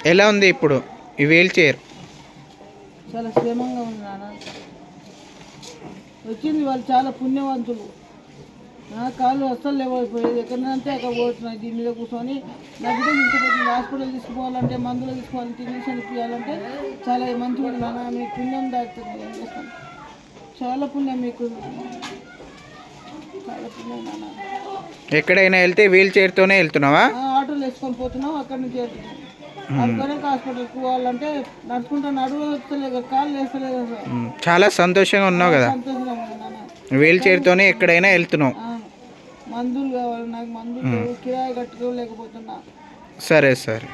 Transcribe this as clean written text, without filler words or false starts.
ఎలా ఉంది ఇప్పుడు ఈ వీల్ చైర్? చాలా క్షేమంగా ఉంది నాన్న. వచ్చింది వాళ్ళు చాలా పుణ్యవంతులు. కాళ్ళు అస్సలు లేవైపోయేది, ఎక్కడంటే అక్కడ పోతున్నాయి. దీని మీద కూర్చొని నా బిడ్డ తీసుకుపోతుంది. హాస్పిటల్ తీసుకుపోవాలంటే, మందులు తీసుకోవాలంటే, ఇంజక్షన్ ఇప్పించాలంటే చాలా మంచిగా ఉంది నాన్న. మీకు పుణ్యం దాటుతుంది. ఏం చేస్తాను, చాలా పుణ్యం మీకు, చాలా పుణ్యం నాన్న. ఎక్కడైనా వెళ్తే వీల్ చైర్తోనే వెళ్తున్నావా? ఆటోలు వేసుకొని పోతున్నాం, అక్కడి నుంచి వెళ్తున్నాం. అక్కడే హాస్పిటల్కి పోవాలంటే నడుచుకుంటా, నడువు వస్తలేదు, కాళ్ళు వేస్తలేదు. చాలా సంతోషంగా ఉన్నావు కదా? సంతోషంగా ఉంది నాన్న. వీల్ చైర్తోనే ఎక్కడైనా వెళ్తున్నావు. మందులు కావాలి నాకు, మందులు కిరాయి కట్టుకోలేకపోతున్నా. సరే సరే.